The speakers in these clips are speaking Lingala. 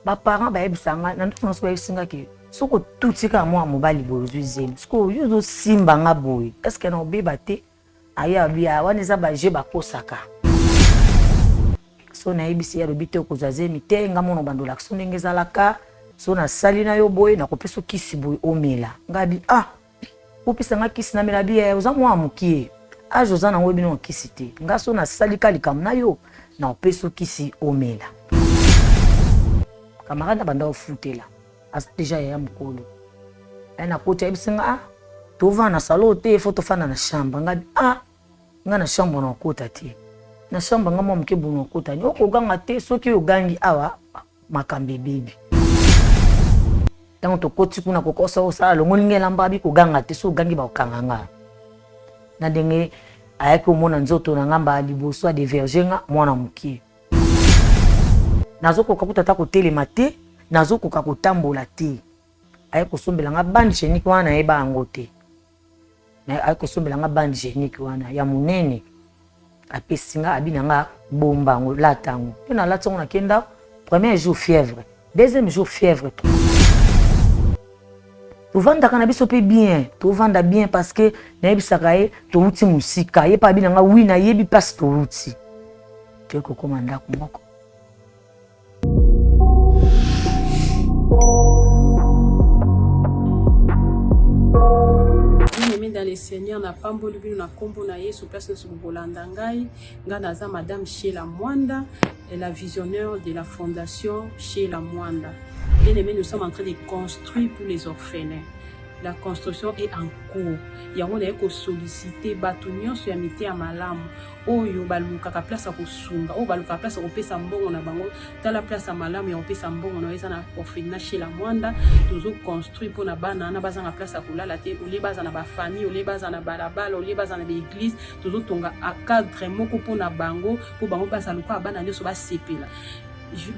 Ba parents ba ebisanga na ndono so ebisinga ki soko tutika mwa mobali bozwi zemi soko yuzo simba nga boy est-ce que na obeba te aya bia wana za ba je ba kosaka so na ebisi ya robite okozwa zemi te nga mono bandola so ndenge ezalaka so na sali na yo boy na kopesa kisi boy omela ngabi opesa nga kisi na mela bia oza mwa mukie ajoza na webi no kisi te nga so na sali kalikam na yo na opesa kisi omela camarade banda ofutela as déjà ya mukolo na koti ebisinga tova na salo te foto fana na chambre ngabi nga na chambre na kota te na chambre nga momuke bono kota ni okoganga te soki ogangi awa makambe baby tango to koti kuna kokosa osala longolinga lambabi koganga te so gangi ba okanganga na ndenge ayaki omona nzoto na ngamba liboso de vergenga mwana mukie nazokoka kutata kotelema te nazokoka kotambola te aye kosombela nga bande génique wana yeba yango te na aye kosombela nga bande génique wana ya munene apesinga abina nga bomba ngo latango pe na latango na kenda premier jour fièvre deuxième jour fièvre tovanda kana biso pe bien tovanda bien parce que na yebisaka ye touti musika ye pa abina nga wi na yebi passe touti te ko komanda ko moko. Dans les seigneurs na pamboli bino na kombo na Yesu place na subolanda ngai naza madame Sheila Mwanda et la visionnaire de la fondation Sheila Mwanda. Bien aimé, nous sommes en train de construire pour les orphelins. La construction est en cours. Yango na eko solliciter batunyo so ya mité ya malamu oyo baluka ka place ko sunga o baluka place ko pesa mbongo na bango tala place ya malamu ya pesa mbongo na eza na orphelinat chez la Mwanda toujours construit pour na bana na bazanga place ya kulala te ole baza na ba famille ole baza na balabala ole baza na l'église toujours tonga a cadre moko pour na bango pour bango baza luka bana nyoso ba sepela.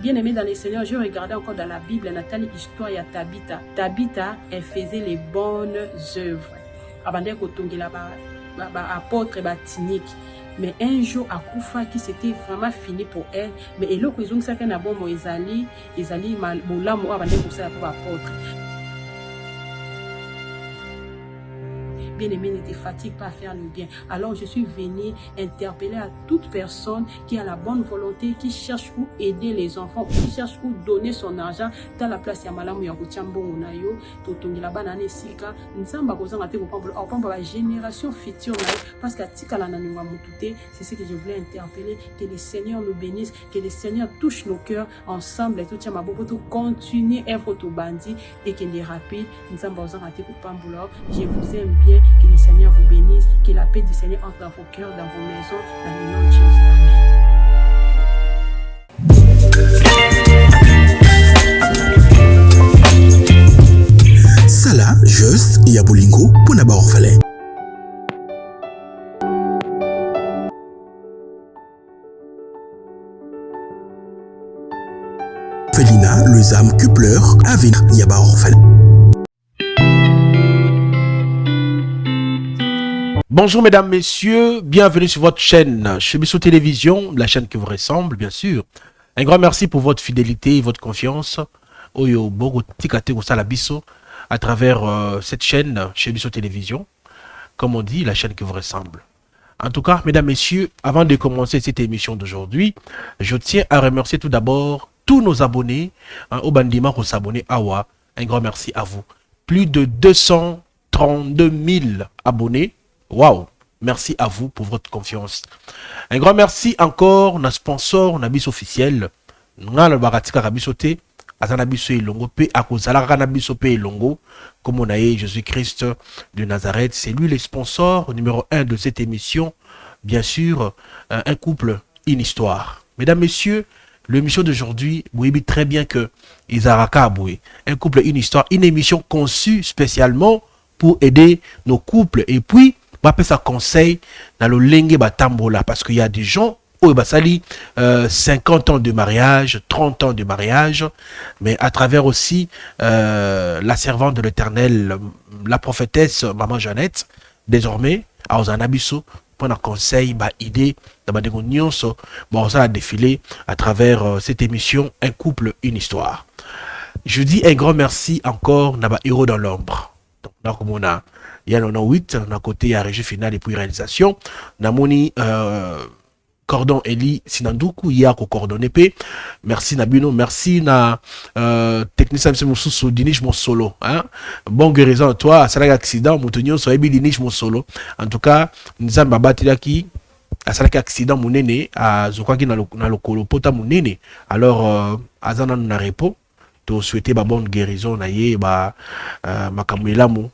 Bien aimé dans les Seigneurs, je regardais encore dans la Bible, Nathalie, histoire ya Tabitha. Tabitha, elle faisait les bonnes œuvres. Avant d'être là apôtre batinique. Mais un jour, à Koufa, qui c'était vraiment fini pour elle. Mais elle a dit que ça n'a bon Ezali mal bola mo avant d'être ça pour apôtre. Bien aimé, ne te fatigue pas à faire le bien. Alors je suis venue interpeller à toute personne qui a la bonne volonté, qui cherche où aider les enfants, qui cherche où donner son argent dans la place ya malamu ya kuchambongo na yo totongi la banane sika nzamba kozanga te ko la génération future na parce que tika la nanunga mutute. C'est ce que je voulais interpeller, que le Seigneur nous bénisse, que le Seigneur touche nos cœurs ensemble et tout tient ma beaucoup tout continuer être tout bandit et que les rapides nzamba kozanga te ko pambola. Je vous aime bien. Que le Seigneur vous bénisse, que la paix du Seigneur entre dans vos cœurs, dans vos maisons, dans le nom de Jésus. Amen. Sala, juste, Yabulingo, pour n'avoir orphelin. Félina, les âmes que pleurent, Avina, Yaba orphelin. Bonjour mesdames, messieurs, bienvenue sur votre chaîne Chebiso Télévision, la chaîne qui vous ressemble, bien sûr. Un grand merci pour votre fidélité et votre confiance. Oyo Bogo Tikate Salabiso à travers cette chaîne Chebiso Télévision, comme on dit, la chaîne qui vous ressemble. En tout cas, mesdames, messieurs, avant de commencer cette émission d'aujourd'hui, je tiens à remercier tout d'abord tous nos abonnés, au Bandima pour s'abonner Awa. Un grand merci à vous. Plus de 232 000 abonnés. Waouh, merci à vous pour votre confiance. Un grand merci encore à sponsor, à bis officiel. Ngala baratika kabisote, azana biso elongo pe akozala kana biso pe elongo comme on a Jésus-Christ de Nazareth, c'est lui le sponsor numéro 1 de cette émission. Bien sûr, un couple, une histoire. Mesdames, messieurs, l'émission d'aujourd'hui, vous voyez très bien que Izaraka Aboué, un couple, une histoire, une émission conçue spécialement pour aider nos couples et puis on va ça conseil dans le lengue batambola parce qu'il y a des gens où basali 50 ans de mariage, 30 ans de mariage, mais à travers aussi la servante de l'Éternel, la prophétesse Maman Jeannette, désormais à Ozanabiso prendre un conseil, bah idée, bon ça a défilé à travers cette émission Un couple, une histoire. Je dis un grand merci encore Naba Héros dans l'ombre. Donc là comme on a il y en a 8 on a côté à régie finale et puis réalisation namoni Cordon Eli Sinandoukou Yako coordonné P. Merci Nabino, merci na technicien c'est mon sous Dinish mon solo hein. Bon guérison à toi, ça accident moutonio so ebi Dinish mon solo. En tout cas, nous avons battu là qui à ça accident mon néné à zokwaki na lokolo pota mon néné. Alors azana na repos, to souhaiter ba bonne guérison na ye ba makamwela mo.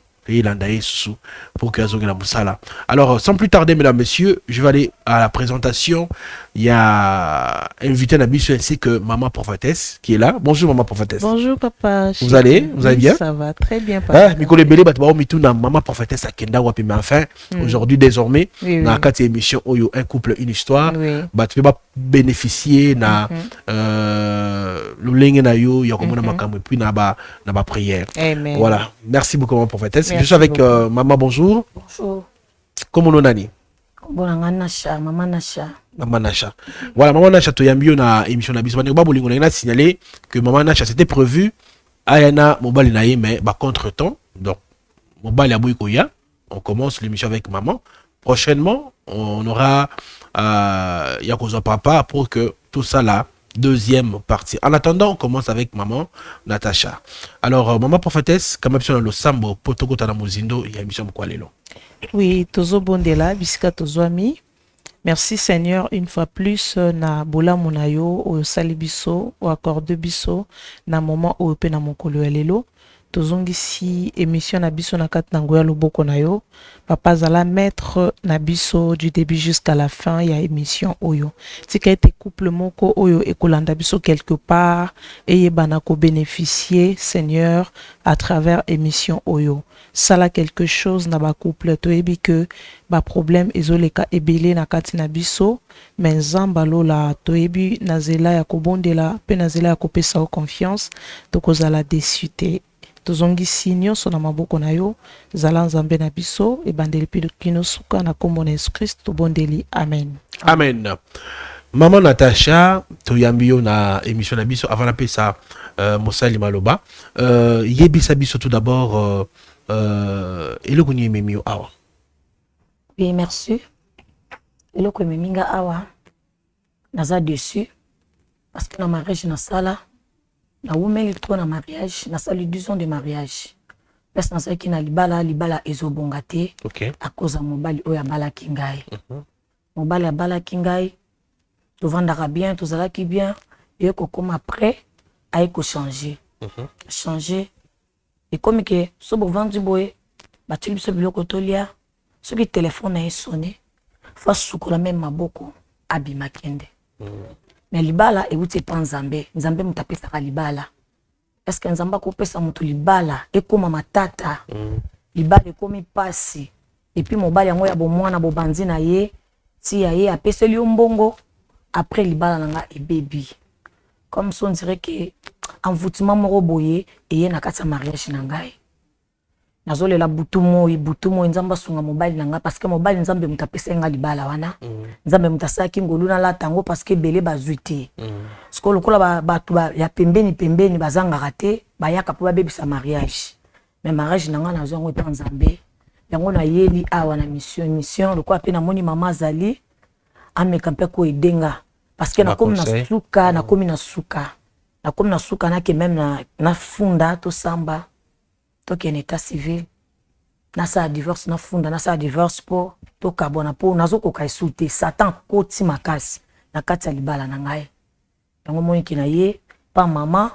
Pour que la moussala. Alors, sans plus tarder, mesdames, messieurs, je vais aller à la présentation. Il y a invité Nabiso ainsi que Maman Prophétesse qui est là. Bonjour, Maman Prophétesse. Bonjour, papa. Vous allez bien? Ça va très bien, papa. Mikole Belé, Maman Prophétesse à Kenda Wapi, mais enfin, aujourd'hui, désormais, dans la 4e émission, Un couple, une histoire, tu peux bénéficier le lien na yo, il y a comme on et puis na ba prière. Amen. Voilà. Merci beaucoup, Maman Prophétesse. Je suis avec Maman, bonjour. Bonjour. Comment on a dit? Maman Nacha. Maman Nacha. Voilà, Maman Nacha, tu as mis une émission na bisbane. On a signalé que Maman Nacha, c'était prévu. Ayana, mobile naïe, mais contre temps. Donc, mobile Abouikoya. On commence l'émission avec Maman. Prochainement, on aura Yakozo Papa pour que tout ça là, deuxième partie. En attendant, on commence avec Maman Natacha. Alors, Maman Prophétesse, comme on a le sambo, potoko tana muzindo, il y a émission Mkwalelo. Oui, tozo bondela, bisika tozo ami. Merci Seigneur, une fois plus, na bola munayo, o salibiso, o accorde biso, na moment o pe na mokolo elelo. Tozongi si émission na biso na kat nangoya loboko na yo. Papa zala maître na biso du début jusqu'à la fin ya émission oyo. Tika ete couple moko oyo ekolanda biso quelque part et bana ko bénéficier Seigneur à travers émission oyo. Sala quelque chose na ba couple to ebi que ba problème ezoleka ebele na kati na biso mais nzamba lola to ebi na zela ya kobondela pe na zela ya kopesa confiance to kozala desute. Tozongi sinyo sona maboko na yo zala nzambe na biso e bandeli pi kino suka na kombo na Yesu Christ to bondeli amen. Amen. Maman Natacha to yambio na émission na biso avant la pesa Mosali Maloba yebisa biso tout d'abord eloko ni memio awa. Oui, merci. Eloko meminga awa naza dessus parce que na mariage na sala na wumeli trop na mariage na sali 10 ans de mariage parce na saki na libala ezobonga te à cause ya mobali oyo abalaki ngai mobali abalaki ngai tovandaka bien tozalaki bien et kokoma après aye ko changer et comme que so bovandi boye batuli biso biloko tolia soki téléphone na sonné fa sukola même maboko abima kende mais libala euti pa nzambe mutapesaka libala est-ce que nzamba kopesa mutu libala ekoma matata libala ekomi pasi et puis mobali yango ya bomwana bobandi na ye si ya ye apeseli yo mbongo après libala nanga ebebi comme ça on dirait que envoûtement moko boye eye na kati ya mariage na ngai nazolela butumo nzamba sunga mobali nanga parce que mobali nzambe mutapesa nga libala wana nzambe mutasaki ngolu na la tango parce que belé bazuite sko lokola batu ya pembeni bazanga raté bayaka po babebisa mariage mais mariage nanga nazo ngo pa nzambe yango na yeli awa na mission lokola pe na moni mama zali ameka mpe ko edenga parce que nakomi na suka na ke même na funda to samba to ki en état civil na sa divorce na funda na sa divorce po to kabona po nazo ko kaisute satan koti makasi na kati ya libala na ngai yango moni ki na ye pa mama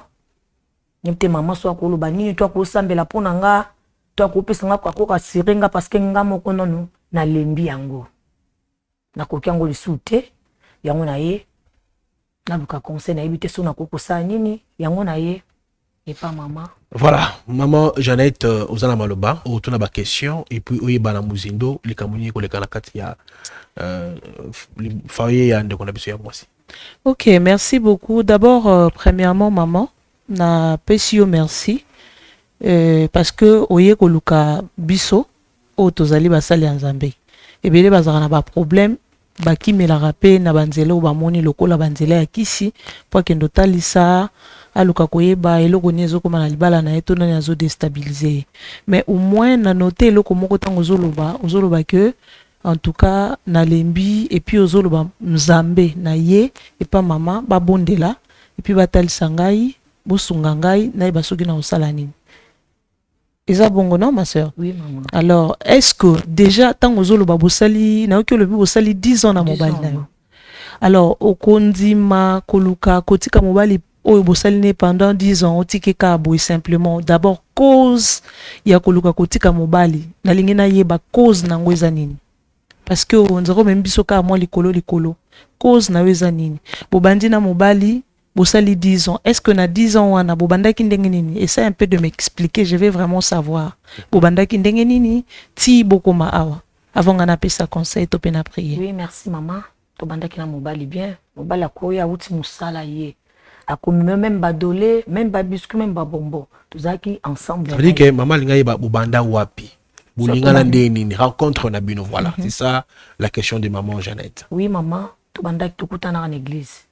nyepte mama so akoloba nini to akosambela po na nga to akopesa nga ko ka sirenga parce que nga moko nono na lembi yango na koki yango lisute yango na ye na luka conseil na ebite so na kokosa nini yango na ye et pas maman. Voilà, maman Jeannette Ozana Maloba, au retour de question, et puis oui, bana muzindo, les kamuni ko les kanakati ya foyer ya ndeko na biso ya mwasi. Ok, merci beaucoup. D'abord, premièrement, maman, na pesio merci parce que oye ko luka biso o tozali basali nzambe. ebele bazaka na ba problème bakimelaka mpe na banzela oyo bamoni lokola banzela ya kisi mpo akende otalisa aluka koyeba eloko nini ezokoma na libala na ye to nani azodestabilize ye. Mais au moins na note eloko moko ntango ozoloba ke en tout cas nalembi et puis ozoloba nzambe na ye epa mama babondela et puis batalisa ngai bosunga ngai nayeba soki na kosala nini. Eza bongo non ma sœur? Oui maman. Alors est-ce que déjà tant ozoloba bosali na oki olobi bosali 10 ans na mobali na yo, alors okondima koluka kotika mobali oyo bosali ne pendant 10 ans otikeka boy simplement d'abord cause ya koluka kotika mobali nalingi na yeba cause nango eza nini? Parce que on dirait même biso ka moi likolo cause na eza nini? Bobandi na mobali bosali 10 ans, est-ce que na 10 ans wana bobandaki ndenge nini? Essaie un peu de m'expliquer, je vais vraiment savoir. Bobandaki ndenge nini ti bokoma awa avant ngana pesa conseil to pena prier. Oui merci maman. To bandaki na mobali bien, mobali akoya uti musala ye. Akomi même badolé, même babiscuit, même babombo. Tozaki ensemble. Ça veut dire que maman linga yeba bobanda wapi? Boulingana ndenge nini? Rencontre na bino, voilà. C'est ça la question de maman Jeannette. Oui maman, to bandaki tukutana na église.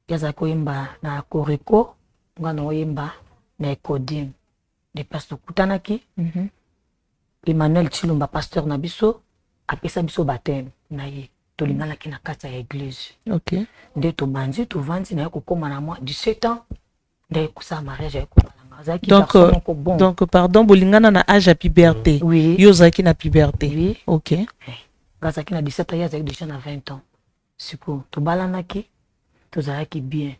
Yaza koyemba na koreko, ngana oyemba na ekodim. De pasteur kutanaki. Emmanuel Chilumba pasteur na biso, apesa biso baptême na ye. Tolingana ki na kati ya église. OK. Nde to banzi to vandi na kokoma na moi 17 ans. Nde kusa mariage ya ko donc pardon bolingana na âge à puberté. Oui. Yozaki na puberté. Oui. OK. Gazaki na 17 ans, yazaki déjà na 20 ans. Siko to balanaki tozalaki bien.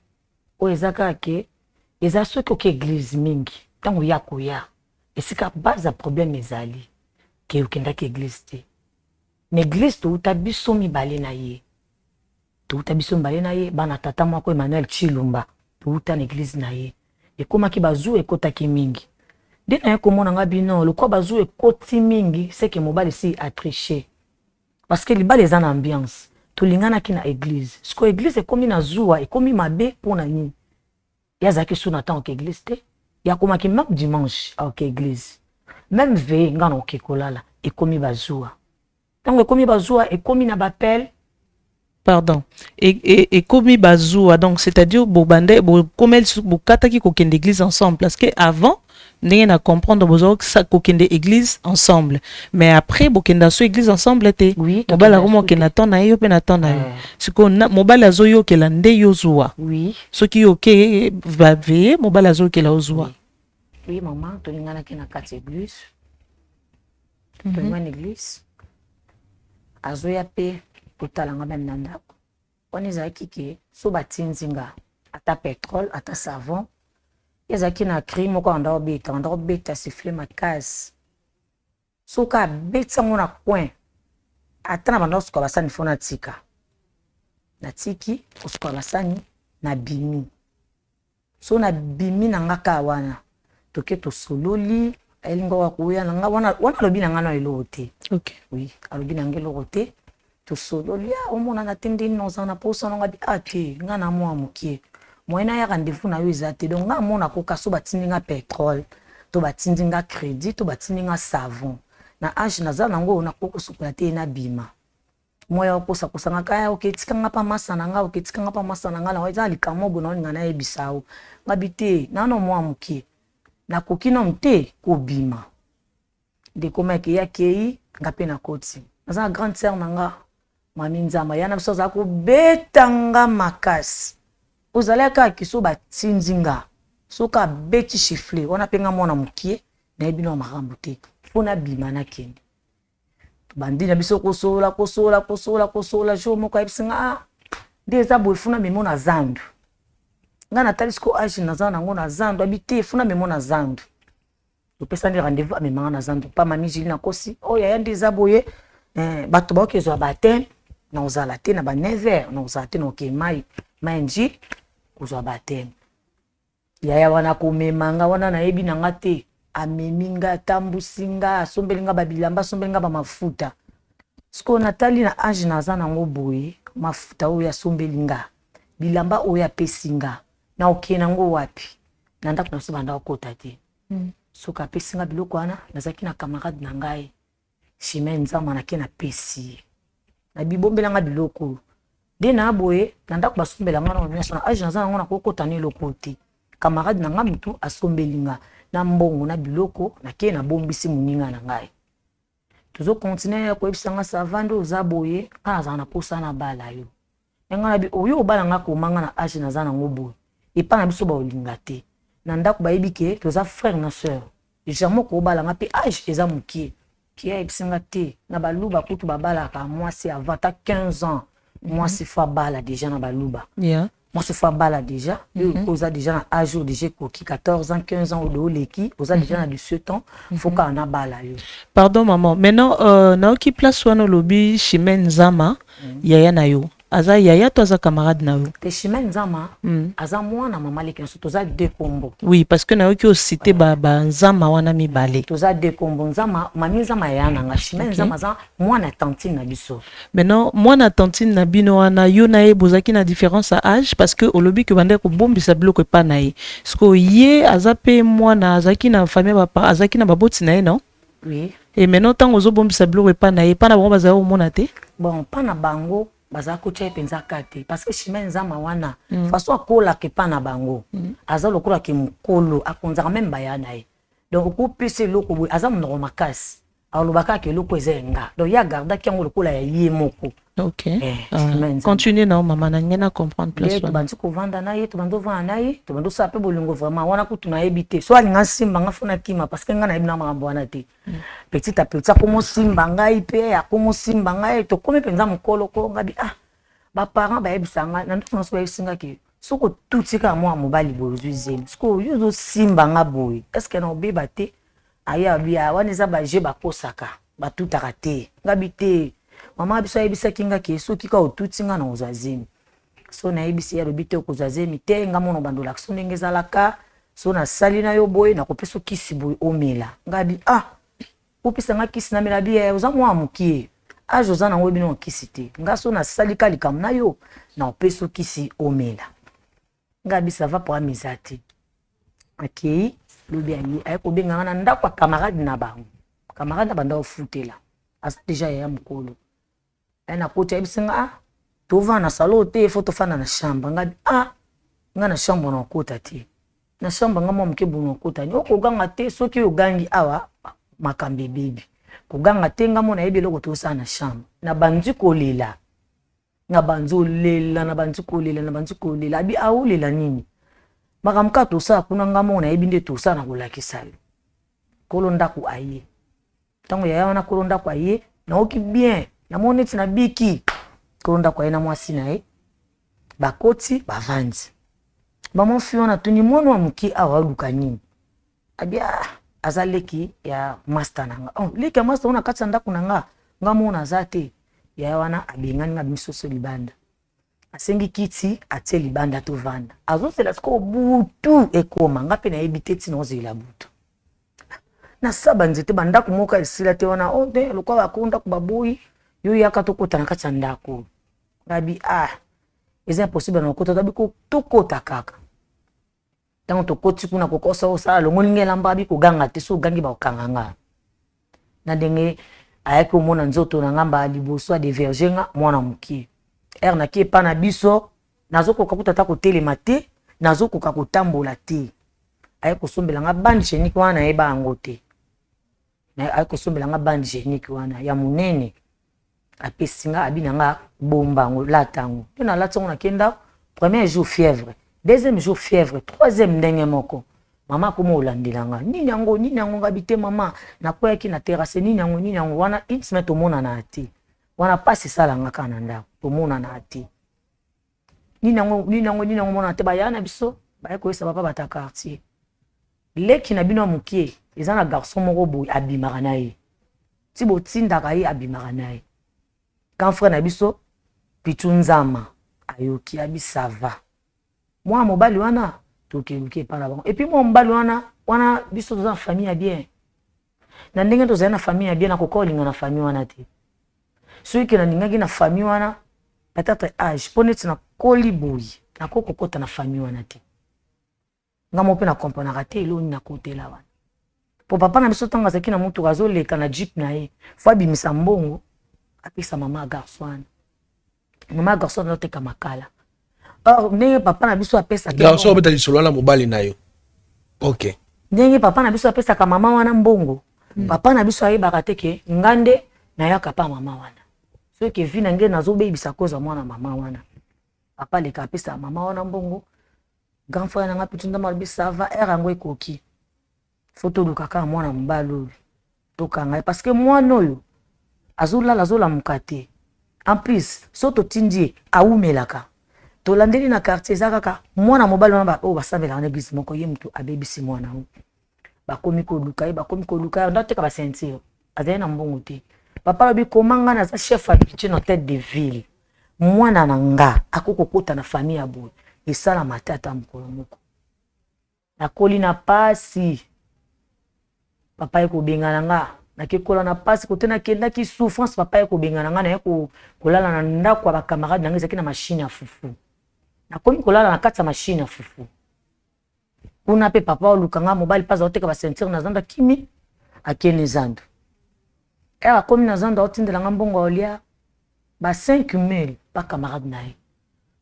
O ezaka ke eza soki ke église mingi. Tango ya koya. Esika base ya problème ezali. Ke ukendaki église te. L'église to utabiso mibale na ye. To utabiso mibale na ye bana tata mwako Emmanuel Chilumba. To uta na église na ye. Ekomaki bazu ekotaki mingi. Nde na ye komona nga bino lokwa bazu ekoti mingi c'est que mobali si a triché. Parce que libale eza na ambiance. To lingana ki na église. Siko église ekomi na zuwa ekomi mabe pona nini. Yazaki sou na temps ke église te. Ya komaki même dimanche à église. Même veille ngana okekolala ekomi bazuwa. Tango ekomi bazuwa ekomi na bapel. Pardon. Et komi bazoua, donc c'est-à-dire bobande komel bokataki kokende église ensemble parce que avant n'ayez na comprendre besoin que ça kokende église ensemble, mais après bokenda so église ensemble était oui mobala romo ke na ton na yo pe na ton na yo siko mobala zo yo ke la nde yo zoua oui ce qui OK va veiller mobala zo ke la zoua oui maman to lingana ke na kati église to ngana église azoya pe kotalanga même na ndako on ezaki ke so batinzinga ata pétrole ata savon ezaki na cri moko anda obeta siffler makasi so ka betsango na coin ata na banda suka basani fona tika na tiki osuka basani na bimi so na bimi na ngaka wana toke to sololi elingo wa kuya na wana lobi na ngana elote. OK oui alobi na ngelo rote to sololia omona na tindi nozana posa nga di ati nga na mwa mukie moyena ya rendez-vous na yo ezate donc nga mona ko kaso batindi nga pétrole to batindi nga crédit to batindi nga savon na age na za nango na koko sukola te na bima moya okosa kosanga kaya oketika nga pa masana nga oketika nga pa masana nga na weza likamobo na nga na ebisao ngabite na no mwa mukie na kokino mte ko bima de komeke ya kei ngape na koti naza grande sœur nanga mami nzama yana biso za ko betanga makasi ozalaka kiso batinzinga soka beti chiffler ona penga mona mukie na ebino makambo te fona bima na kende bandi na biso kosola jo moko ebisinga ndeza boy funa memo na zandu ngana talisko age na zana ngo na zandu abite funa memo na zandu opesa ndi rendez-vous amemanga na zandu pa mami Julie na kosi oya ya ndeza boye bato ba okezwa baptême na ozala te na ba 9h na ozala te na okemai manji kozwa baptême yaya wana komemanga wana na yebi na nga te ameminga tambusinga asombelinga babilamba asombelinga ba mafuta siko natali na age na za nango boye mafuta oyo asombelinga bilamba oyo apesinga na okena ngo wapi na ndako na so banda okota te soka apesinga biloko wana nazaki na camarade na ngai chemin nzama na ke na pesi na bibombela nga biloko de na boye na ndako basombela nga na nyonso na age naza nango na kokota ne eloko te camarade na nga mutu asombeli nga na mbongo na biloko na ke na bombisi moninga na ngai tozo continuer koyebisa nga savando oza boye nga nazala na posa na bala yo nga na bi oyo obala nga komanga na age naza nango boye epa na biso baolinga te na ndako bayebi ke toza frère na sœur jamais kobala nga pe age eza mokie qui a ebsinga te na baluba kutu babalaka mwasi avant ta 15 ans mwasi fa bala déjà na baluba mwasi fa bala déjà oza déjà na âge déjà koki 14 ans 15 ans odo leki oza déjà na 17 ans faut ka na bala yo. Pardon maman, maintenant na oki place wana lobi Chimène Nzama yaya na yo aza yaya to aza camarade na yo te Chimène Nzama aza mwana mama leki nso toza deux kombo. Oui parce que na yo ki o cité ba Nzama wana mibale toza deux kombo Nzama mami Nzama yaya na nga Chimène Nzama aza mwana tantine na biso. Maintenant mwana tantine na bino wana yo na ye bozaki na différence à âge parce que olobi ke bande ko bombisa biloko pa na ye parce que ye aza pe mwana azaki na famille papa azaki na baboti na ye non. Oui et maintenant tant ozo bombisa biloko pa na ye pa na bango baza o mona te bon pa na bango baza kocha penza kate parce que Chimène Nzama wana façon akola ke pa na bango aza lokola ke mukolo akonza même bayana ye donc ko pese loko boy aza mnoko makasi alobaka ke loko ezenga donc ya garda ki ngo lokola ya ye moko. OK continue na maman na ngena comprendre plus to bantu ko vanda na ye to bando vanda na ye to bando sape bolingo vraiment wana kutu na yebite so alinga simba nga funa kima parce que nga na yebina mambo wana te petit à petit ko simba ngai pe ya ko simba ngai to komi penza mukolo ko ngabi ba parents ba yebisa nga na ndo so yesinga ke soko tutika mwa mobali bozuzemi soko yo zo simba nga boy est-ce que na obeba te aya bia wana za ba je ba posaka ba tutaka te ngabi te mama biso yebisa kinga ke soki ka otutinga na ozazemi so na yebisi ya robite okozazemi te nga mono bandola so ndenge zalaka so na sali na yo boy na kopeso kisi boy omela ngabi opisa nga kisi na mela bia oza mwa mukie ajoza na webi no kisi te nga so na sali kalikam na yo na opeso kisi omela ngabi ça va pour amizati akei lobi ani ay ko benga na ndako camarade na bango camarade na banda ofutela as déjà ya mukolo na kocha ibisinga tova na salo te foto fana na shamba ngabi nga na shamba na kota te na shamba nga momuke buno kota ni okoganga te soki ogangi awa makambe baby koganga te nga mona yebi loko to sana shamba na banzi kolela na banzo lela na banzi kolela na banzi kolela abi aolela nini makamka to sa kuna nga mona yebi nde to sana kolakisa yo kolonda ku aye tango ya wana kolonda ku aye na oki bien na moneti na biki kolonda ku aye na mwasi na ye bakoti bavanzi maman fiona tuni mwana wa muki awa luka nini abia azaleki ya master nanga leki ya master una katsa ndako nanga nga mona zate ya wana abengani nga misoso libanda asengi kiti atie libanda to vanda azosela siko butu ekoma nga pe na yebite tina ozela butu na saba nzete bandako moka esila te wana te lokwa bakonda ku baboyi yo yaka tokota na kati ya ndako ngabi eza impossible na kota tabi ko tokota kaka tango tokoti kuna kokosa osala longo lingela mbabi koganga te so gangi bakanganga na ndenge ayaki omona nzoto na ngamba liboso de vergenga mwana mukie na kie pa na biso nazokoka kutata kotelema te nazokoka kotambola te ayaki kosombela nga bande génique wana yeba yango te ayaki kosombela nga bande génique wana ya munene apesinga abina nga bomba ngo latango pe na latango na kenda premier jour fièvre deuxième jour fièvre troisième ndenge moko mama komo olandelanga nini yango ngabi te mama nakoyaki na terrasse nini yango wana intimate omona na ate wana pasi salanga kana ndako omona na ate nini yango mona te bayana biso bayekoyesa papa bata quartier leki na bino mukie eza na garçon moko boy abimaka na ye ti botindaka ye abimaka na ye quand frère na biso Pichu Nzama ayoki abisava mwa mobali wana tokeluke pa na bango et puis mwa mobali wana biso toza famille ya bien na ndenge toza na famille ya bien na kokolinga na famille wana te soki na ningaki na famille wana peut-être âge poneti na koli boy na kokokota na famille wana te nga mo pe na comprendre te eloni na kotela wana po papa na biso tanga zaki na mutu azoleka na jeep na ye fo abimisa mbongo apesa mama garçon mama garçon no teka makala or ndenge papa na biso apesa garçon obeta lisolo na mobali na yo ok ndenge papa na biso apesa ka mama wana mbongo papa na biso ayebaka te ke ngande na yaka pa mama wana soki vi na nge nazobebisa koza mwana mama wana papa leka apesa mama wana mbongo grand frère nanga pitunda malobi sava era ngo ekoki foto lukaka mwana mobali oyo tokanga parce que mwana oyo azolala mukate en plus so totindi aumelaka tolandeli na quartier za kaka mwana mobali wana oyo basambelaka na église moko ye mutu abebisi mwana oyo bakomi koluka ye ndateka basentire azali na mbongo te papa lobi komanga naza chef habitué na tête de ville mwana na nga akokokota na famille ya boye esala matata mokolo moko nakoli na pasi papa ekobengana nga nakekola na pasi kote nakendaki souffrance papa ekobengana nga naye kolala na ndako ya bakamarade nanga ezalaki na mashine ya fufu nakomi kolala na kati ya mashine ya fufu kuna mpe papa oluka nga mobali mpe azoteka basentire na zando akimi akende zando akomi na zando aotindela nga mbongo aolia ba 5000 pa camarade na ye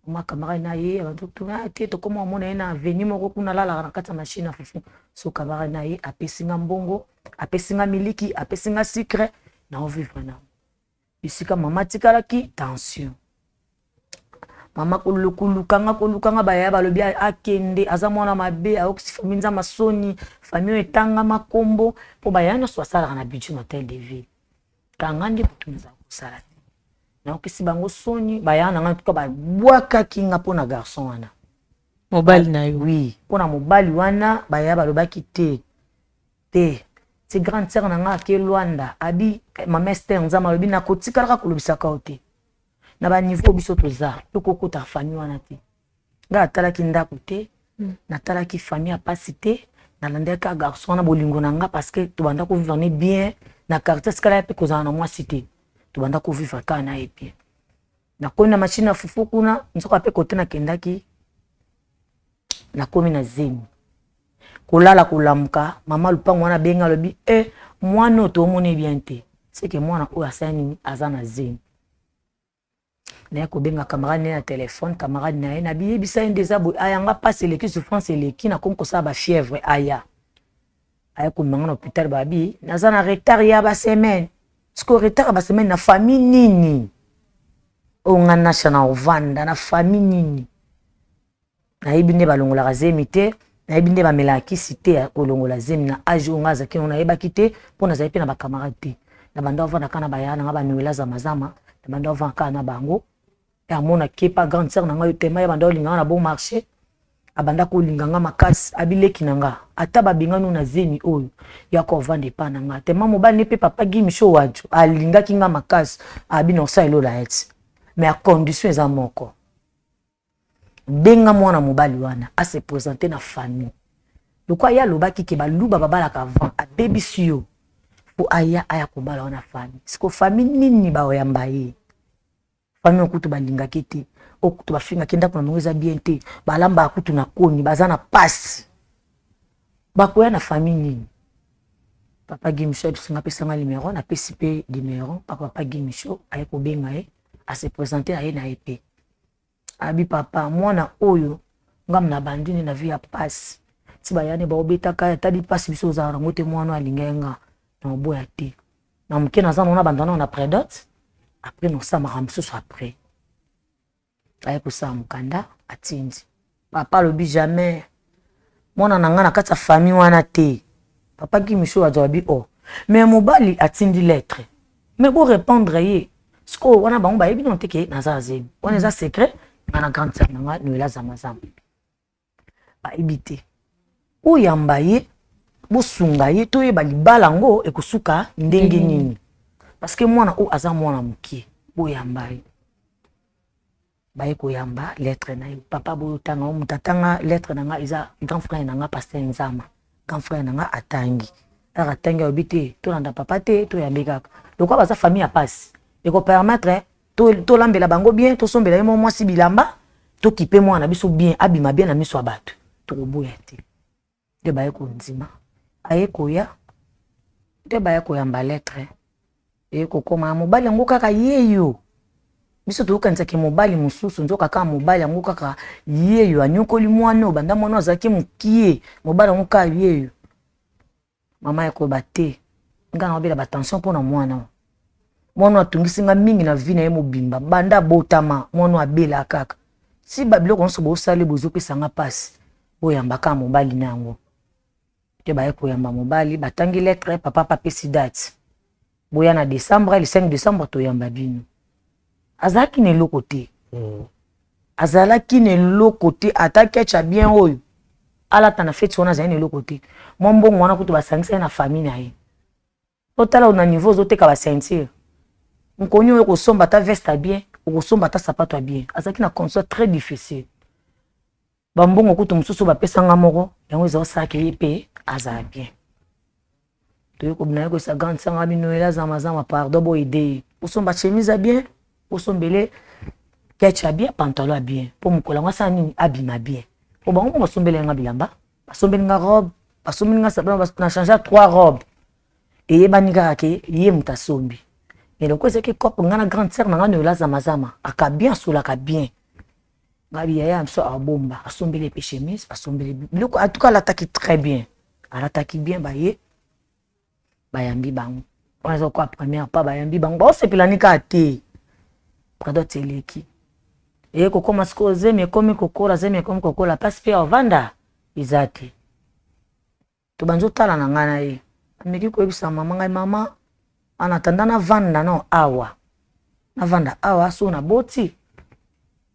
ma camarade na ye abandokutuna te tokoma omona ye na aveni moko kuna lalaka na kati ya mashine ya fufu so camarade na ye apesi nga mbongo apesi nga miliki apesi nga sucre na ovivre na bisika mama tikalaki tension mama kolukanga baya balobi akende aza mwana mabe aokisi famille nzama soni famille etanga makombo po baya nyonso asalaka na budget na hotel de ville kanga nde mutu nza kosala te naokisi bango soni baya nanga tuka babwakaki nga mpo na garçon wana mobali na yo oui mpo na mobali wana baya balobaki te ti grande sœur nanga ake Lwanda abi mama Esther nzama alobi nakotikalaka kolobisaka yo te na ba niveau biso toza tokokota famille wana te nga atalaki ndako te natalaki famille apasi te nalandaka garçon wana bolingo na nga parce que tobanda kovivre ne bien na quartier skala ya mpe kozala na mwasi te tobanda kovivre kaka na ye bien nakomi na machine ya fufu kuna nzoko ape kote nakendaki nakomi na zemi kolala kolamuka mama lupango wana benga alobi mwana oyo tomoni bien te seke mwana oyo asala nini aza na zemi naye kobenga camarade na telefone camarade na ye nabiyebisa ye ndeza boye ayanga pasi eleki souffrance eleki nakomi kosala bafièvre aya komanga na hôpital babi naza na retard ya basemaine siko retard ya basemaine na famille nini oyo nga nasha na ovanda na famille nini nayebi nde balongolaka zemi te nayebi nde bamelaka kisi te ya kolongola zemi na age oyo nga azalaki nango nayebaki te mpo nazali mpe na bacamarade te na banda ovanda kaka na baya nanga banoela zamazama na banda ovanda kaka na bango amona kepa grande sœur nanga yo tema ya banda olinganga na bon marché abanda kolinganga makasi abileki nanga ata babingano na zemi oyo ya kovanda epa nanga tema mobali ne pe papa gimisho wajo alingaki nga makasi abi na osa elola eti mais a condition eza moko benga mwana mobali wana ase présenter na famille lokwa ya lobaki ke baluba babalaka avant abebisi yo po aya kobala wana famille siko famille nini baoyamba ye famille okutu balingaki te okutu bafingaki ndako na bango eza bien te balamba akutu na koni baza na pasi bakoya na famille nini papa Gimisho abisinga pesanga numéro napesi mpe numéro papa Gimisho aye kobenga ye ase présenter aye na ye pe abi papa mwana oyo ngam na bandine na vie ya pasi ti bayane baobetaka tali pasi biso ozala nango te mwana alingenga na oboya te na moke naza nona bandana na prédote après nosamaka mosusu après aye kosala mokanda atindi papa alobi jamais mwana na nga na kati ya famille wana te papa Gimisho azobi mais mobali atindi lettre mais bo répondre ye siko wana bango bayebi non te ke naza zemi wana eza secret nga na grande sœur nanga noela zamazama bayebi te oyamba ye bosunga ye toyeba libala yango ekosuka ndenge nini parce que mwana oyo aza mwana mokie boyamba ye baye koyamba lettre na ye papa boyotanga o moto atanga lettre na nga eza grand frère na nga Pasteur Nzama grand frère na nga atangi aka atangi ayobi te tolanda papa te toyambi kaka lokwa baza famille ya pasi ekopermettre tolambela bango bien tosombela ye mwasi bilamba tokipe mwana biso bien abima bien na miso ya bato tokoboya te nde baye kondima aye koya te baya koyamba lettre ekokoma mobali yango kaka yeyo biso toyokanisaki mobali mosusu nzoka kaka mobali yango kaka yeyo anyokoli mwana oyo banda mwana azalaki mokie mobali yango kaka yeyo mama yakoyeba te nga na obela batension mpona mwana mwana atungisinga mingi na vi na ye mobimba banda abotama mwana abela kaka si babiloko nyonso bosali bozopesanga mpasi boyambaka mobali na yango te baye koyamba mobali batangi lettre papa apesi date boya na décembre le 5 décembre toyamba bino azalaki na eloko te azalaki na eloko te ataki acha bien oyo alata na feti wana azali na eloko te mwa mbongo wana kutu basangisa ye na famille na ye otala na niveau ozoteka basentir nkoni oyo kosomba ta veste bien okosomba ta sapato ya bien azalaki na condition très difficile bambongo kutu mosusu bapesanga moko yango ezaosalaki ye mpe azala bien toyokobina ye koyesa grande sanga bino elazamazama pardon boyede osomba chemise bien osombele ketch ya bien pantalon ya bien mpo mokolo yango asala nini abima bien po bango mpo basombele nga bilamba basombeli nga robe basombeli nga sapato na change 3 robe eyebani kaka ke ye moto asombi eloko ezaki kope nga na grande sœur na nga no elazamazama aka bien asolaka bien ngabi yaya biso abomba asombeli epe chemise asombeli biloko en tout cas alataki très bien alataki bien baye bayambi bango wana eza kwa première pas bayambi bango baosepelani kaka te pardon teleki ekokoma sikoyo zemi ekomi kokola place mpe ovanda eza te tobanzotala na ngai na ye ameki koyebisa mama ngai mama anatanda navanda no awa navanda awa so na boti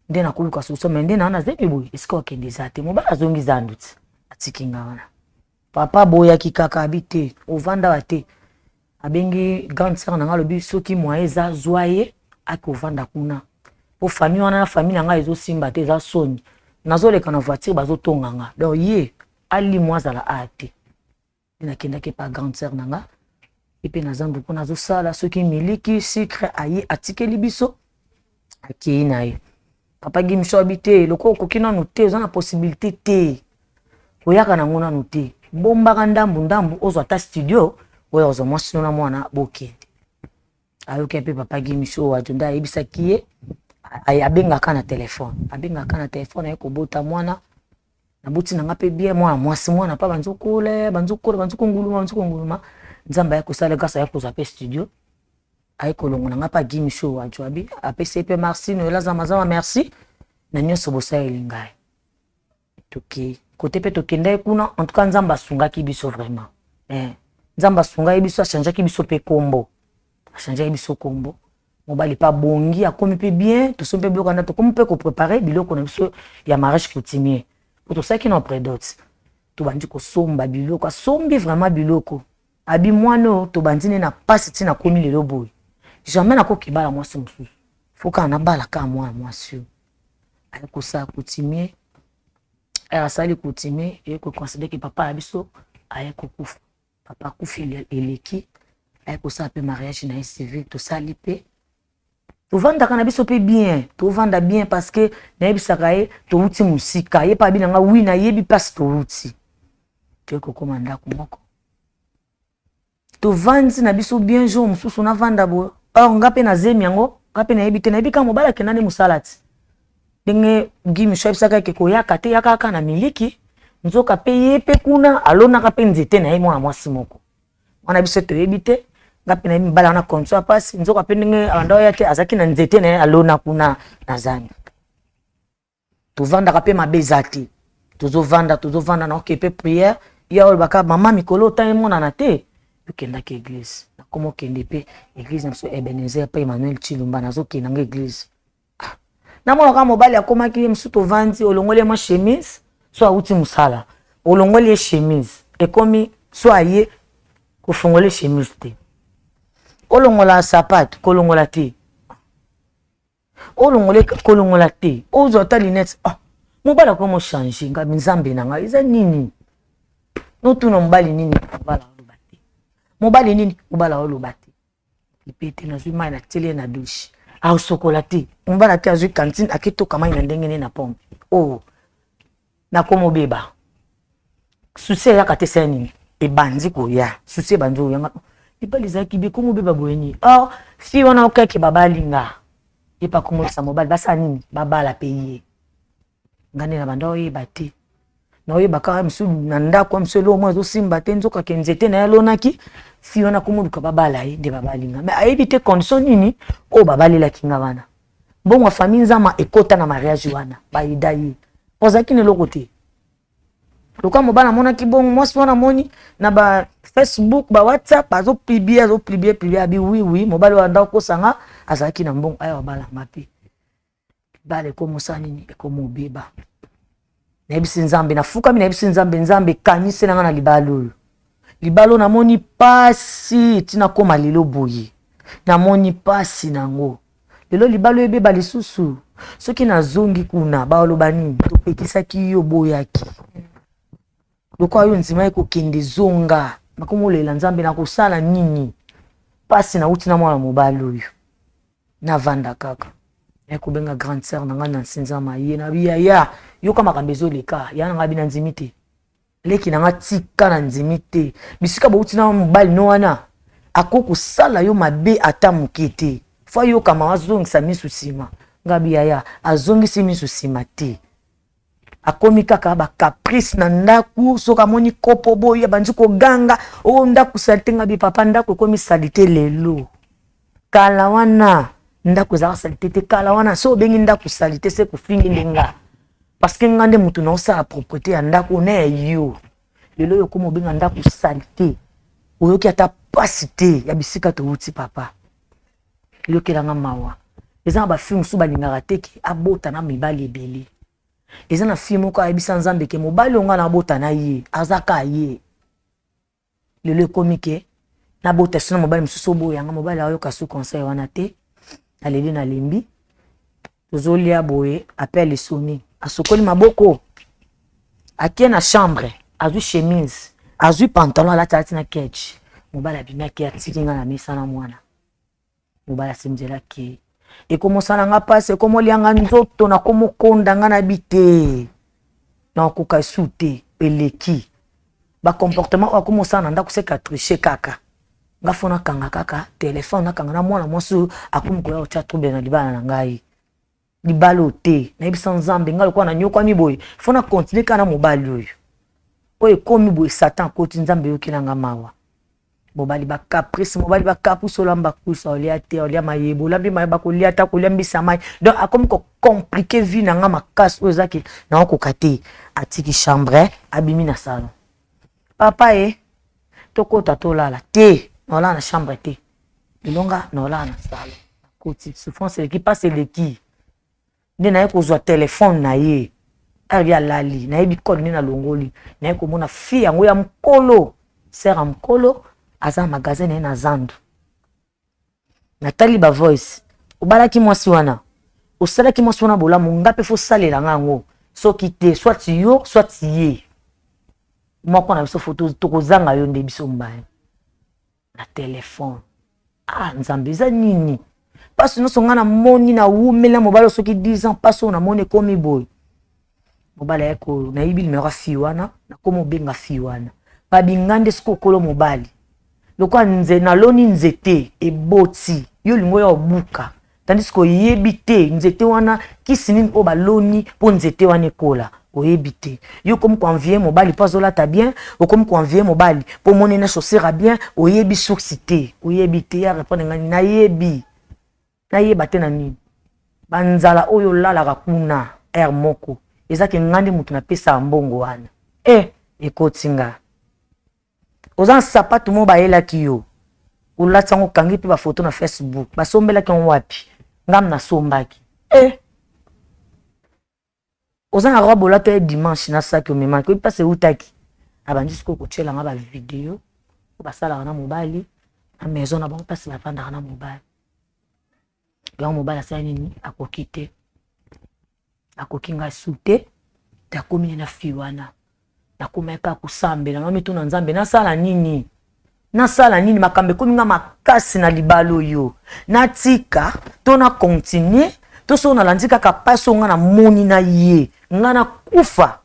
nde nakoluka solution me nde nawana zemi boye esika okende eza te mobali azongi zandu ti atiki nga wana papa boyaki kaka abi te ovanda wa te abengi grande sœur na nga alobi soki moye eza zwa ye aki ovanda kuna po famille wana na famille na nga ezosimba te eza soni nazoleka na voiture bazotonga nga donc ye alimo azala aya te nde nakendaki pa grande sœur na nga epe na zambu mpo nazosala soki miliki sucre aye atikeli biso akei na ye papa gimisho abi te loko okoki nanu te oza na possibilité te oyaka nango nanu te bombaka ndambu ozwa ata studio oyo ozwa mwasi na mwana bokende ayoki mpe papa gimisho wajo nde ayebisaki ye abengaka na telefone aye kobota mwana nabuti nanga mpe bien mwana mwasi mwana mpa banzokonguluma nzambe aye kosala grâce aye kozwa mpe studio aye kolongo nanga mpa gimisho wajo abi apesi mpe merci no elazamazama merci na nyonso bosaleli ngai toke kote mpe tokendaki kuna en tout cas nzambe asungaki biso vraiment nzambe asungaki biso achangeaki biso mpe kombo achangeaki biso kombo mobali pa bongi akomi mpe bien toso mpe biloko anda tokomi mpe koprépare biloko na biso ya mariage coutumier po tosalaki na prédote tobandi kosomba biloko asombi vraiment biloko abi mwana oyo tobandi ne na pasi ntina akomi lelo boye jamais nakokebala mwasi mosusu fo kaka nabala kaka mwana mwasi oyo aye kosala coutumier asali coutumier eye koconsidere ke papa ya biso aye kokufa papa akufi eleki aye kosala mpe mariage na ye civil tosali mpe tovandaka na biso mpe bien tovanda bien parce que nayebisaka ye touti mosika ye mpe abi nanga wi nayebi mpasi touti toye kokoma ndako moko tovandi na biso bien jour mosusu navanda boye or nga mpe nazemi yango nga mpe nayebi te nayebi kaka mobali akenda nde mosala ti ndenge gimisho ayebisaka eke koyaka te yaka kaka na miliki nzoka mpe ye mpe kuna alonaka mpe nzete na ye mwana mwasi moko wana biso toyebi te nga mpe nayebi mibala wana konso apasi nzoka mpe ndenge abanda oya te azalaki na nzete na ye alona kuna na zani tovandaka mpe mabe eza te tozovanda na oke mpe priere ya oyo baka mama mikolo otange monana te tokendaki église nakoma okende mpe église na biso Ebenezer mpe Emmanuel Chilumba nazokendanga église namonaka mobali akomaki ye mosusu tovandi olongoli ye mwa chemise so awuti mosala olongoli ye chemise ekomi so aye kofongola chemise te olongola sapato kolongola te kolongola te ozwa ata linete mobali akomo change ngabi nzambe na ngai eza nini notuna mobali nini mobali nini mobali oloba te lipete nazwi mai na tele na douche aosokola te mobali te azwi kantine akitoka mai na ndenge ne na pompe nakomobeba susi eyaka te se nini ebandi koya susi ebandi oyanga libali ezalaki be kongo beba boyeni or fi wana okaki babalinga ye pa komolisa mobali basala nini babala pe ye ngane na banda oyeba te na oyeba kaka misu na ndako misu elo mwa ezosimba te nzokaka nzete na ye alonaki fi wana komoluka babala ye nde babalinga me ayebi te condition nini oyo babalelaki nga wana mbongo famille nzama ekota na mariage wana bayida ye ozalaki na eloko te loka mobala monaki bongo mwasi wana moni na ba Facebook ba WhatsApp azopublier abi oui mobali wa ndako kosanga azalaki na mbongo aya babala mapi bale komosa nini ekomobeba na ebisi nzambe nafuka mi na ebisi nzambe kanise nanga na libalo na moni pasi tina koma lelo boye na moni pasi nango lelo libalo ebeba lisusu soki nazongi kuna baoloba nini topekisaki yo boyaki loko ayo nzima ekokende zonga makomolela nzambe na kosala nini pasi na uti na mwana mobali oyo na vanda kaka ekobenga grande sœur nanga na nsinzama ye na biyaya yoka makambo ezoleka ya nanga bina nzimi te leki nanga tika na nzimi te bisika bauti na mobali no wana akokosala yo mabe ata moke te fo yoka mama azongisa misu nsima nga biyaya azongisi misu nsima te akomi kaka ba caprice na ndaku soka moni kopo boya banzi ko ganga o ndaku salite nga bi papa ndaku komi salite lelo kala wana ndaku za salite te kala wana so bengi ndaku salite se ko fingi ndenga parce que ngande mutu na osa propriété ya ndaku na yo lelo yo komo benga ndaku salite oyoki ata pasite ya bisika to uti papa lelo kelanga mawa eza ba film su balingaka teki abota na mibali ebele eza na fille moko ayebisa nzambe ke mobali onga na bota na ye azaka ye lelo ekomi ke na bota sina mobali mosusu oboyanga mobali ayoka su conseil wana te aleli na lembi tozolia boye appel esoni asokoli maboko akie na chambre azwi chemise azwi pantalon alati na ketch mobali abimaki atiki nga na mesa na mwana mobali asemzelaki ekomosana nga pasi ekomolianga nzoto na komokonda nga na bite na okoka esu te eleki bakomportement oyo akomosana ndako seka triche kaka nga fo nakanga kaka telefone nakanga na mwana mwasi akomokoya otya trouble na libala na ngai libala te nayebisa nzambe nga lokola na nyokwami boye fo na continue kaka na mobali oyo ekomi boye satan akoti nzambe yokelanga mawa mobali ba caprice mobali ba kapuso lamba kusa olia te olia mayebo lambi mayeba kolia ta kolia mbisa mai donc akomi ko compliquer vie na nga makasi oyo ezaki na okoka te atiki chambre abimi na salon papa tokota tolala te naolala na chambre te ilonga naolala na salon koti souffrance eleki pasi eleki nde naye kozwa telefone na ye aribi alali nayebi kode nde na longoli naye komona fille yango ya mokolo sere ya mokolo aza magasin na na zandu natali ba voice obalaki mwasi wana osalaki mwasi wana bolamu ngape fo salela ngango soki te soit yo soit ye moko na biso photo tokozanga yo nde biso mbaye na telefone nzambe eza nini pasi no songa na moni na wumela mobala soki 10 ans paso na moni komi boy mobala yako na ibi numero fi wana na komo benga fi wana pa bingande siko kolo mobali lokwa nze na loni nzete eboti yo lingo ya obuka tandis ko yebi te nzete wana kisini o baloni po nzete wana ekola oyebi te yo comme ko envier mobali pas olata bien o comme ko envier mobali po moni na chaussure bien oyebi source te oyebi te ya répondre ngani na yebi te na nini banzala oyo lalaka kuna moko ezaki ngande mutu na pesa mbongo wana ekotinga ozan sapato mo bayelaki yo ulatsango kangi pe ba photo na Facebook basombelaki on wapi ngam na sombaki ozan robe olato dimanche na saki o memaki ko passe utaki abandi siko ko tshela nga ba video basala na mobali na maison na bango passe la panda na mobali ya mobali asala nini akokite akokinga sute takomi na fiwana nakomeka kusambela ngami tuna nzambe nasala nini makambe kominga makasi na libalo yo natika to na continue to so na landika ka paso nga na moni na ye nga na kufa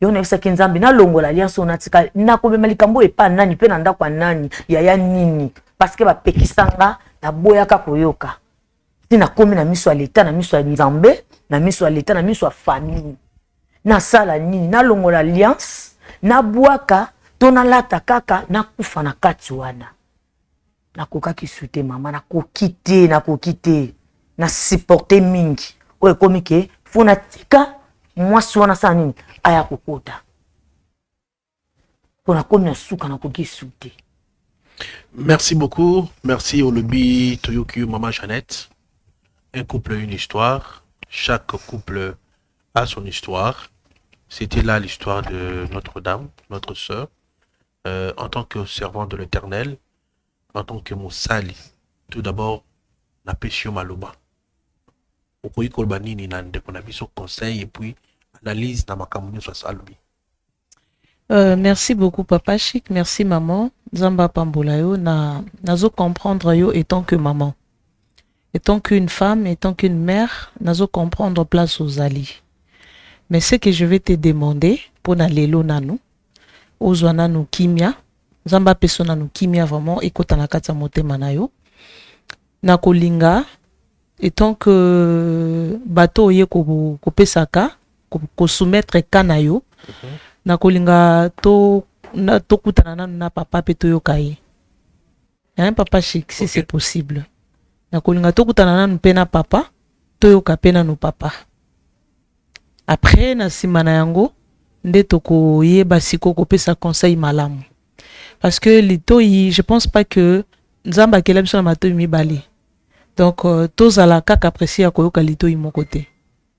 yo na bisaki nzambe na longola alliance onatika na kobema likambo epa nani pe na ndako nani ya nini parce que ba pekisanga na boyaka koyoka tina komi na miso ya leta na miso ya nzambe na miso ya leta na miso ya famille na sala nini na longola alliance na bwaka to na lata kaka na kufa na kati wana na kokaki sute mama na kokite na supporter mingi oye komi ke fona tika mwasi wana sa nini aya kokota pona komi na suka na koki sute. Merci beaucoup. Merci au lobby Toyoku Maman Jeannette. Un couple, une histoire. Chaque couple a son histoire. C'était là l'histoire de Notre-Dame, notre sœur, en tant que servant de l'Éternel, en tant que Moussali. Tout d'abord, na pesio maloba. Okoyi kolbanini na ndeko na biso conseil et puis analyse na makambo sur salbi. Merci beaucoup Papa Chic, merci maman. Zamba Pambola yo nazo comprendre yo étant que maman. Étant qu'une femme, étant qu'une mère, nazo comprendre place aux alliés. Mais ce que je vais te demander pour na lelo nanu, ozwana nu kimia, zamba peso nanu kimia vraiment ekota na kati ya motema na yo. Na kolinga étant que bateau ye ko pesaka ko soumettre kana yo. Na kolinga to kutana nanu na papa pe to yokaye. Hein Papa Chic si c'est possible. Na kolinga to kutana nanu pe na papa to yoka pe na no papa. Après na simana yango nde toko yeba siko ko pesa conseil malamu. Parce que litoyi je pense pas que nzamba kela biso na matoyi mibali. Donc tozala kaka apprécier ko yoka litoyi mon côté.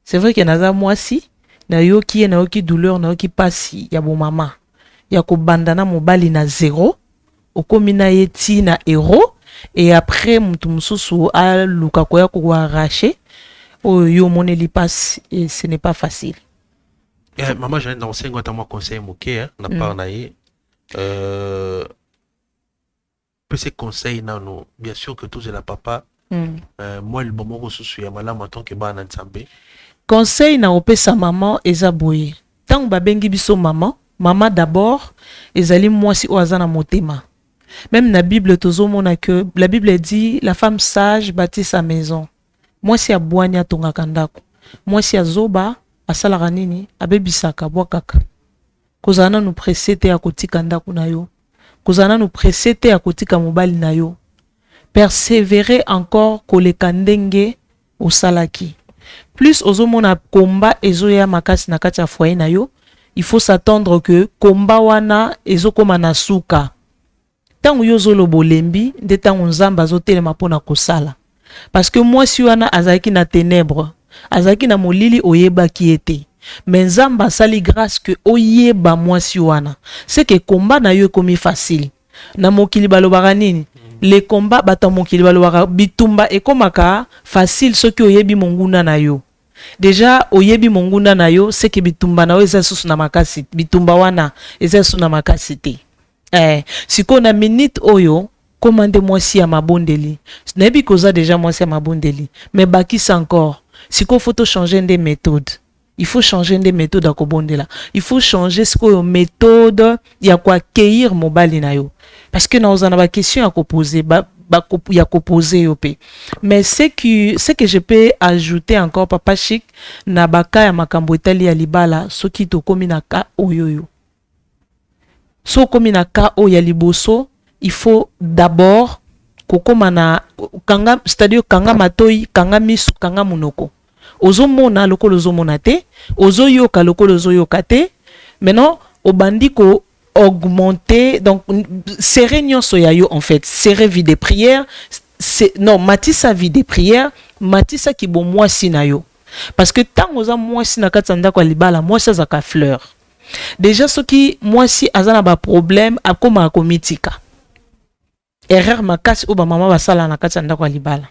C'est vrai que naza mwasi na yoki douleur na yoki pasi ya bo mama. Ya ko bandana mobali na 0 okomi na yeti na héros et après mutu mususu a luka ko ya ko arracher. Oh, yo moneli passe et ce n'est pas facile. Maman, j'ai un ancien conseil moqué, n'a pas naïe. Ces conseils, non, bien sûr que tous et la papa. Moi, le moment où je suis à Malam en tant que ban ensemble. Conseil na opé sa maman ezaboye. Tant ba bengi biso maman d'abord ezali moi si oazana motema. Même na Bible tozomona que la Bible dit la femme sage bâtit sa maison. Moi si abwanya tonga kandako. Moi si azoba asalaka nini abebisaka bwakaka. Kozana nous presete ya kotika ndako na yo. Kozana nous presete ya kotika mobali na yo. Persévérer encore koleka ndenge osalaki. Plus ozomona combat ezoya makasi na kati ya foyer na yo, il faut s'attendre que combat wana ezokoma na suka. Tango yo zolo bolembi nde tango nzamba azotelema pona kosala. Parce que moi si wana azaki na ténèbres, azaki na molili oyeba ki ete. Mais nzamba sali grâce que oyeba moi si wana. C'est que combat na yo komi facile. Na mokili balobaka nini? Les combats bata mokili balobaka bitumba ekomaka facile soki oyebi monguna na yo. Déjà oyebi monguna na yo, c'est que bitumba na yo eza susu na makasi. Bitumba wana eza susu na makasi te. Siko na minute oyo commandez moi si à ma bondeli. Nebi koza déjà moi si à ma bondeli. Mais bakis encore. Si qu'on faut changer des méthodes. Il faut changer des méthodes à kobondela. Il faut changer ce que méthode ya quoi accueillir mobile na yo. Parce que nous en avons question à poser ya poser yope. Mais ce que je peux ajouter encore Papa Chic na baka ya makambo etali ya libala soki to komi na ka oyoyo. So komi na ka o ya liboso, il faut d'abord kokomana kanga c'est-à-dire kanga matoi, kanga misu, kanga munoko. Ozo mona lokolo ozo mona te, ozo yoka lokolo ozo yoka te. Maintenant obandi ko augmenter donc serrer nyonso ya yo en fait, serrer vie de prière, c'est non matisa vie de prière, matisa ki bon moi sina yo. Parce que tant oza moi sina katanda kwa libala, moi ça zaka fleur. Déjà ce qui moi si azana ba problème akoma akomitika. Erreur makasi ou ba mama basala na katanda kwa libala.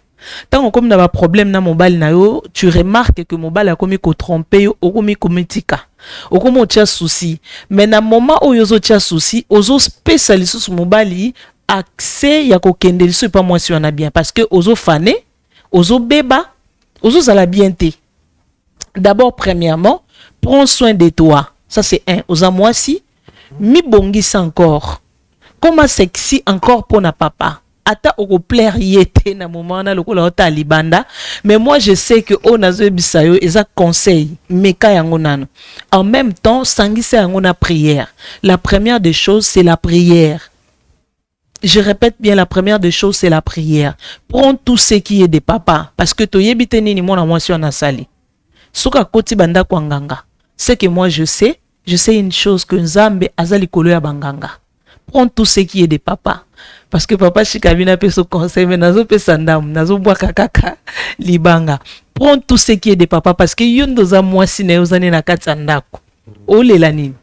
Tant on comme na ba problème na mobile na yo, tu remarques que mobile a commis ko tromper yo, o komi komitika. O komo tia souci. Mais na moment où yozo tia souci, ozo spécialiste sur mobile accès ya ko kendeli so pas moi si on a bien parce que ozo fané, ozo beba, ozo zala bien té. D'abord premièrement, prends soin de toi. Ça c'est un. Oza mwasi, mi bongisa encore. Comment sexy encore pour na papa. Ata oko plaire yete na moment na lokola ota libanda. Mais moi je sais que o nazo bisayo eza conseil meka yango nano. En même temps, sangisa yango na prière. La première des choses c'est la prière. Je répète bien, la première des choses c'est la prière. Prends tout ce qui est des papas parce que to yebite nini mona mwasi na sali. Soka koti banda kwa nganga. C'est que moi je sais une chose que Nzambe azali kolo ya banganga. Prends tout ce qui est des papas. Parce que papa Chikabina peut se conseil, mais nazo pe sandam, nazo bois kakaka, libanga. Prends tout ce qui est des papas parce que yon doza mwasi na yozane na katsandako. Ole la nini.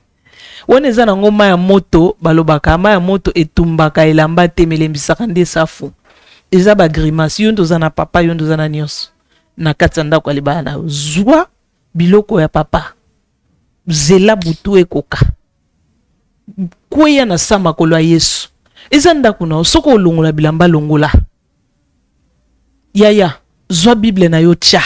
Wane za na ngoma ya moto, balobaka ma ya moto etumbaka elamba temele mbisaka nde safu. Eza ba grimace, yon doza na papa, yon doza na nyos. Na katsandako alibana na zwa biloko ya papa. Zela butu ekoka. Kweya na sama kolo Yesu. Eza ndako na soko olongola bilamba longola. Yaya, zwa Bible na yo tia.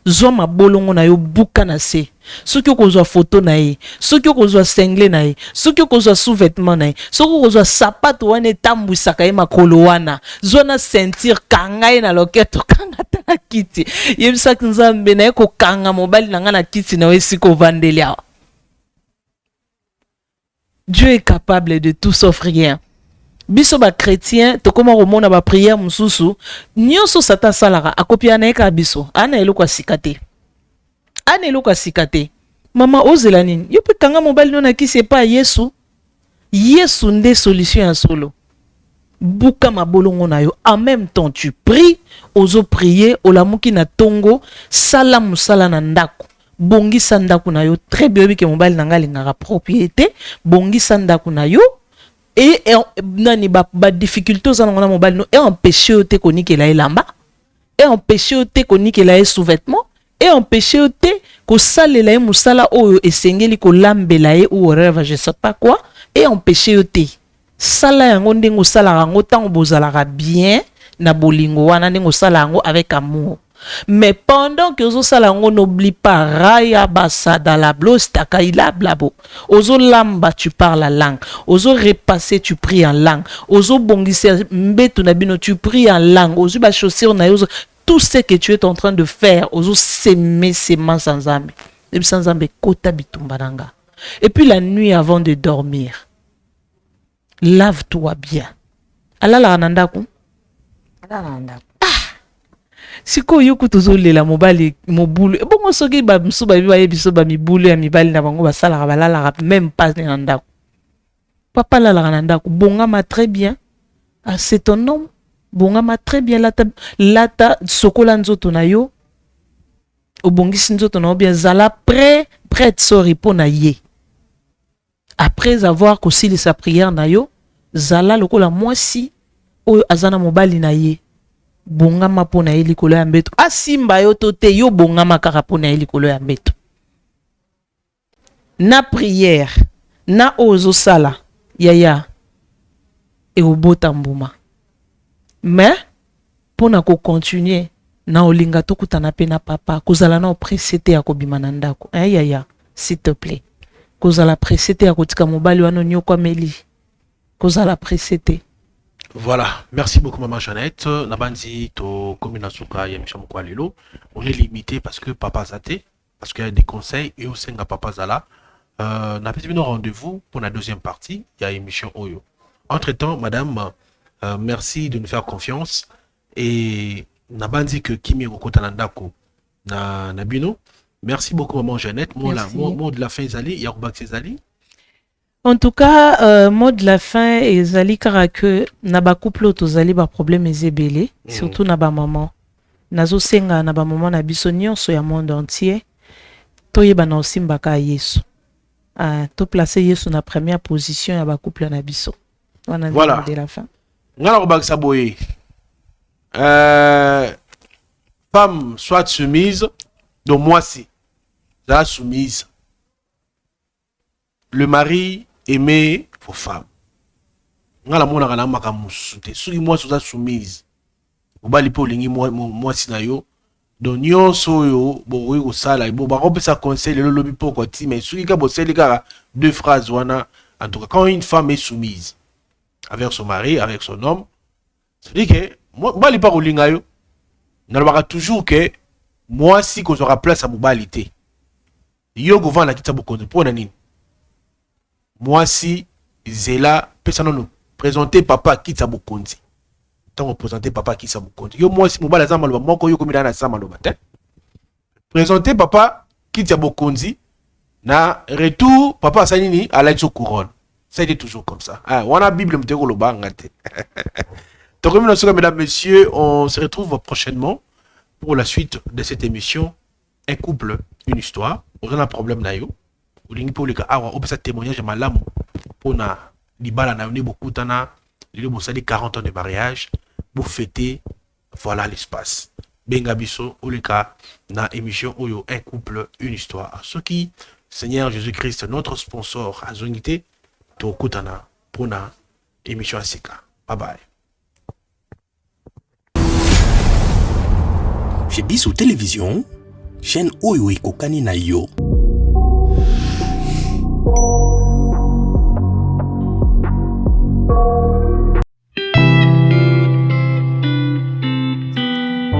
Zwa mabolongo na yo buka na se. Soki okozwa photo na ye, soki okozwa sengle na ye, soki okozwa sous-vêtement na ye, soki okozwa sapato wana etambwisaka ye makolo wana, zwa na ceinture kanga ye na loketo kanga ta na kiti. Yebisaki Nzambe na ye kokanga mobali na nga na kiti na yo esika ovandeli awa. Dieu est capable de tout sauf rien. Biso ba chrétien to koma romona ba prière mususu nyonso sata salara akopia na eka biso ana eloko sikate. Ana eloko sikate. Mama ozela nini? Yo pe kanga mobali no na kisi pa Yesu. Yesu nde solution ya solo. Buka mabolongo na yo. En même temps tu pries, ozo prier, olamuki na tongo, sala musala na ndako. Bongi sandaku na yo très bien que mobile nanga lingara propriété bongi sandaku na yo et nani ba difficulté za ngona mobile no et empêcher te konike la elamba et empêcher te konike la sous-vêtement et empêcher te ko salela e musala oyo esengeli ko lambela e ou rêve je sais pas quoi et empêcher te sala yango ndengo sala yango tango bozala bien na bolingo wana ndengo sala yango avec amour. Mais pendant que Ozo Salango n'oublie pas Raya Basada la blose takaila blabo. Ozo lamba tu parles la langue. Ozo repasser tu pries en langue. Ozo bongise mbetu nabino tu pries en langue. Ozo ba chausser on a tout ce que tu es en train de faire. Ozo s'aimer sans âme. Et puis sans âme kota bitumbananga. Et puis la nuit avant de dormir, lave-toi bien. Allah la nandaku. Allah la nandaku. Siko yoku tozolela mobali mobulu bongo soki ba msuba biba yebiso ba mibulu ya mibali na bango basala balala même pas na ndako papa la na ndako bongama très bien ah, c'est ton nom bongama très bien lata sokola nzoto na yo obongisi nzoto na bien zala prête sorry pona ye après avoir kosili sa prière na yo zala lokola mwasi oyo azana mobali na ye bongama pona ye likolo ya mbeto asimba yo to te yo bongama kaka pona ye likolo ya mbeto na prière na ozo sala yaya e obota mbuma mais pona ko continuer na olinga to kutana pe na papa kozala na oprécité ya kobima na ndako yaya s'il te plaît kozala précité ya kotika mobali wana nyoko meli kozala précité. Voilà, merci beaucoup maman Jeannette. Nabandi to commune Souka Yamisha Lelo. On est limité parce que papa Zate, parce qu'il y a des conseils et aussi nga papa Zala. N'a pas eu rendez-vous pour la deuxième partie. Il y a émission Oyo. Entre-temps, madame, merci de nous faire confiance et Nabandi que Kimi Rokotalandako na Nabino. Merci beaucoup maman Jeannette. Mot de la fin Zali, Yarubak Zali. En tout cas, mot de la fin, ezali kara que naba couple tozali ba problème ezebele, surtout naba maman. Nazo senga naba maman na biso nyonso ya monde entier. Toyeba na osimbaka Yesu. To placer Yesu na première position ya ba couple na biso. Voilà. De la fin. Ngala robak saboye. Femme soit soumise, donc moi si. La soumise. Le mari aimer vos femmes. Ngala mona kana makamusu te. Soki moi soza soumise. Obali po lingi moi sinayo donc nyonso oyo bokoki kosala bakopesa conseil lelo lobi poko ti mais soki ka boseli kaka 2 phrases wana. En tout cas, quand une femme est soumise avec son mari, avec son homme, c'est-à-dire que moi li pa kolinga yo nalobaka toujours que moi si kozwaka place à mobalité yo govana kita bokonzi mpona nini moi si zela pesa nono présenter papa kita bokonzi tant présenter papa kita bokonzi yo moi si mobala za maloba moko yo komida na sa maloba te présenter papa kita bokonzi na retour papa asanini à l'aide couronne. Ça a été toujours comme ça. Ah, on a Bible mteko lo bangate. Donc mesdames, messieurs, on se retrouve prochainement pour la suite de cette émission. Un couple, une histoire. On a un problème na yo. Olingi pour les cas awa opesa témoignage malamu pour na libala na beaucoup tana le bosali 40 ans de mariage pour fêter voilà l'espace. Benga biso olika na émission oyo un couple, une histoire. Ce qui Seigneur Jésus-Christ, notre sponsor à Zongité, Tokutana, Pona, émission Asika. Bye bye. Chez Bissou Télévision, chaîne Oyo Ekokani na yo,